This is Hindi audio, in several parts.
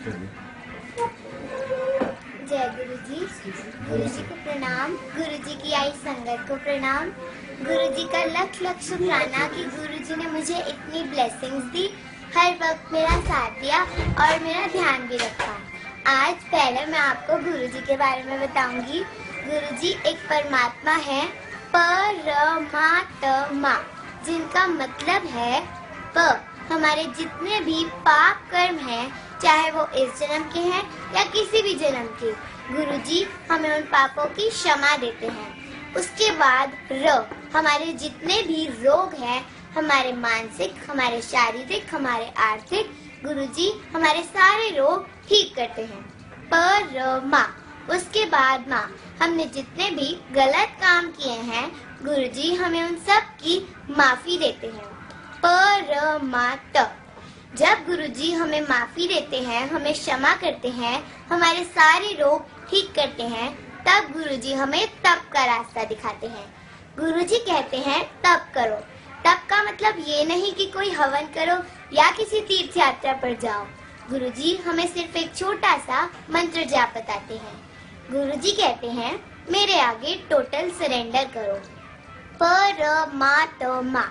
जय गुरु जी को प्रणाम। गुरु जी की आई संगत को प्रणाम। गुरु जी का लख लख शुक्राना कि गुरु जी ने मुझे इतनी ब्लेसिंग्स दी, हर वक्त मेरा साथ दिया और मेरा ध्यान भी रखा। आज पहले मैं आपको गुरु जी के बारे में बताऊंगी। गुरु जी एक परमात्मा है, परमात्मा, जिनका मतलब है प। हमारे जितने भी पाप कर्म हैं, चाहे वो इस जन्म के हैं या किसी भी जन्म के, गुरु जी हमें उन पापों की क्षमा देते हैं। उसके बाद र, हमारे जितने भी रोग हैं, हमारे मानसिक, हमारे शारीरिक, हमारे आर्थिक, गुरु जी हमारे सारे रोग ठीक करते हैं। परमा, उसके बाद माँ, हमने जितने भी गलत काम किए हैं, गुरु जी हमें उन सब की माफी देते हैं। परमात, जब गुरुजी हमें माफी देते हैं, हमें क्षमा करते हैं, हमारे सारे रोग ठीक करते हैं, तब गुरुजी हमें तप का रास्ता दिखाते हैं। गुरुजी कहते हैं तप करो। तप का मतलब ये नहीं कि कोई हवन करो या किसी तीर्थ यात्रा पर जाओ। गुरुजी हमें सिर्फ एक छोटा सा मंत्र जाप बताते हैं। गुरुजी कहते हैं मेरे आगे टोटल सरेंडर करो। परमात्मा,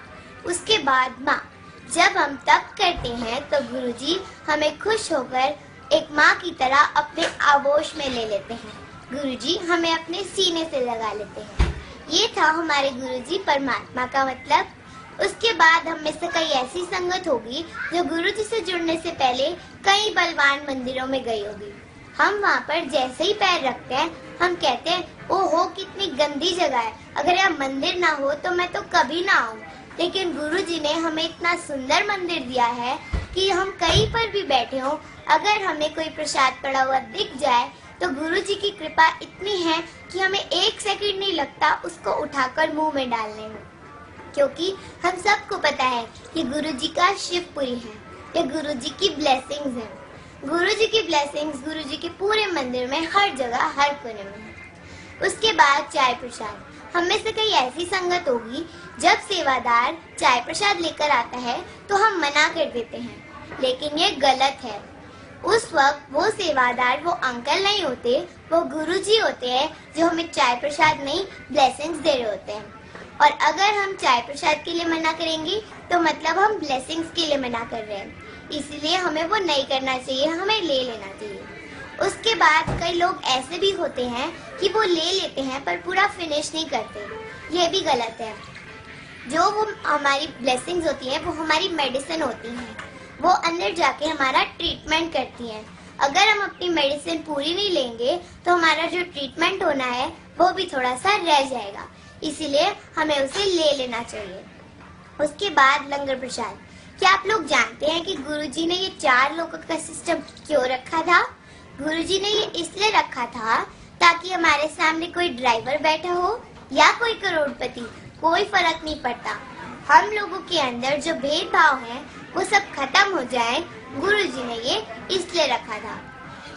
उसके बाद माँ, जब हम तप करते हैं तो गुरुजी हमें खुश होकर एक माँ की तरह अपने आगोश में ले लेते हैं। गुरुजी हमें अपने सीने से लगा लेते हैं। ये था हमारे गुरुजी परमात्मा का मतलब। उसके बाद हम में से कई ऐसी संगत होगी जो गुरुजी से जुड़ने से पहले कई बलवान मंदिरों में गई होगी। हम वहाँ पर जैसे ही पैर रखते हैं, हम कहते हैं ओहो कितनी गंदी जगह है, अगर यहाँ मंदिर ना हो तो मैं तो कभी ना आऊँ। लेकिन गुरुजी ने हमें इतना सुंदर मंदिर दिया है कि हम कहीं पर भी बैठे हों, अगर हमें कोई प्रसाद पड़ा हुआ दिख जाए तो गुरुजी की कृपा इतनी है कि हमें एक सेकंड नहीं लगता उसको उठाकर मुंह में डालने में, क्योंकि हम सबको पता है कि गुरुजी का शिवपुरी है, ये गुरुजी की ब्लेसिंग्स हैं। गुरुजी की ब्लेसिंग्स गुरुजी के पूरे मंदिर में हर जगह हर कोने में है। उसके बाद चाय प्रसाद। हम में से कई ऐसी संगत होगी जब सेवादार चाय प्रसाद लेकर आता है तो हम मना कर देते हैं, लेकिन ये गलत है। उस वक्त वो सेवादार वो अंकल नहीं होते, वो गुरुजी होते हैं जो हमें चाय प्रसाद नहीं ब्लेसिंग्स दे रहे होते हैं। और अगर हम चाय प्रसाद के लिए मना करेंगे तो मतलब हम ब्लेसिंग्स के लिए मना कर रहे हैं, इसलिए हमें वो नहीं करना चाहिए, हमें ले लेना चाहिए। उसके बाद कई लोग ऐसे भी होते हैं कि वो ले लेते हैं पर पूरा फिनिश नहीं करते, ये भी गलत है। जो वो हमारी ब्लेसिंग्स होती हैं वो हमारी मेडिसिन होती हैं, वो अंदर जाके हमारा ट्रीटमेंट करती हैं। अगर हम अपनी मेडिसिन पूरी नहीं लेंगे तो हमारा जो ट्रीटमेंट होना है वो भी थोड़ा सा रह जाएगा, इसीलिए हमें उसे ले लेना चाहिए। उसके बाद लंगर प्रसाद। क्या आप लोग जानते हैं कि गुरुजी ने ये 4 लोगों का सिस्टम क्यों रखा था? गुरुजी ने ये इसलिए रखा था ताकि हमारे सामने कोई ड्राइवर बैठा हो या कोई करोड़पति, कोई फर्क नहीं पड़ता। हम लोगों के अंदर जो भेदभाव है वो सब खत्म हो जाए, गुरुजी ने ये इसलिए रखा था।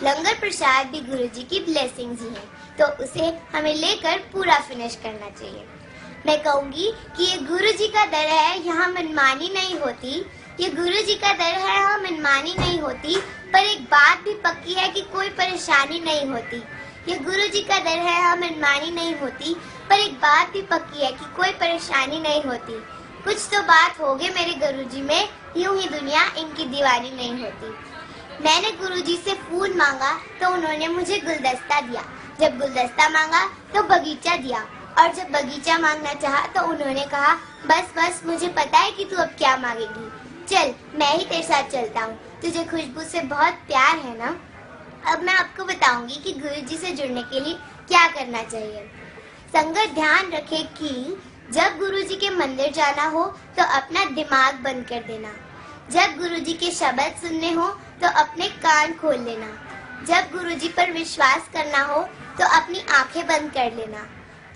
लंगर प्रसाद भी गुरुजी की ब्लेसिंग्स ही है, तो उसे हमें लेकर पूरा फिनिश करना चाहिए। मैं कहूँगी कि ये गुरुजी का दर है, यहाँ मनमानी नहीं होती। ये गुरुजी का दर है, यहाँ मनमानी नहीं होती, पर एक बात भी पक्की है कि कोई परेशानी नहीं होती। ये गुरुजी का दर है, यहाँ मनमानी नहीं होती, पर एक बात भी पक्की है कि कोई परेशानी नहीं होती। कुछ तो बात होगी मेरे गुरुजी में, यूं ही दुनिया इनकी दीवानी नहीं होती। मैंने गुरुजी से फूल मांगा तो उन्होंने मुझे गुलदस्ता दिया, जब गुलदस्ता मांगा तो बगीचा दिया, और जब बगीचा मांगना चाहा तो उन्होंने कहा बस बस मुझे पता है कि तू अब क्या मांगेगी, चल मैं ही तेरे साथ चलता हूँ, तुझे खुशबू से बहुत प्यार है ना। अब मैं आपको बताऊंगी कि गुरुजी से जुड़ने के लिए क्या करना चाहिए। संगत ध्यान रखे कि जब गुरुजी के मंदिर जाना हो तो अपना दिमाग बंद कर देना। जब गुरुजी के शब्द सुनने हो तो अपने कान खोल लेना। जब गुरुजी पर विश्वास करना हो तो अपनी आंखें बंद कर लेना।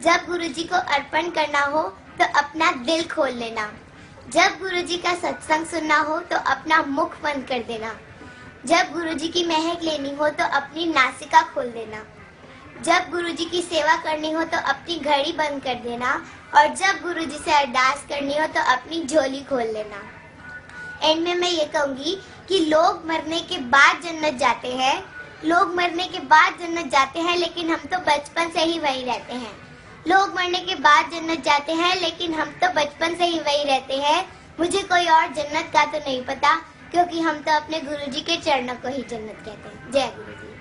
जब गुरुजी को अर्पण करना हो तो अपना दिल खोल लेना। जब गुरुजी का सत्संग सुनना हो तो अपना मुख बंद कर देना। जब गुरुजी की महक लेनी हो तो अपनी नासिका खोल देना। जब गुरुजी की सेवा करनी हो तो अपनी घड़ी बंद कर देना, और जब गुरुजी से अरदास करनी हो तो अपनी झोली खोल लेना। एंड में मैं ये कहूँगी कि लोग मरने के बाद जन्नत जाते हैं, लोग मरने के बाद जन्नत जाते हैं, लेकिन हम तो बचपन से ही वही रहते हैं। लोग मरने के बाद जन्नत जाते हैं, लेकिन हम तो बचपन से ही वही रहते हैं। मुझे कोई और जन्नत का तो नहीं पता, क्योंकि हम तो अपने गुरुजी के चरणों को ही जन्नत कहते हैं। जय गुरुजी।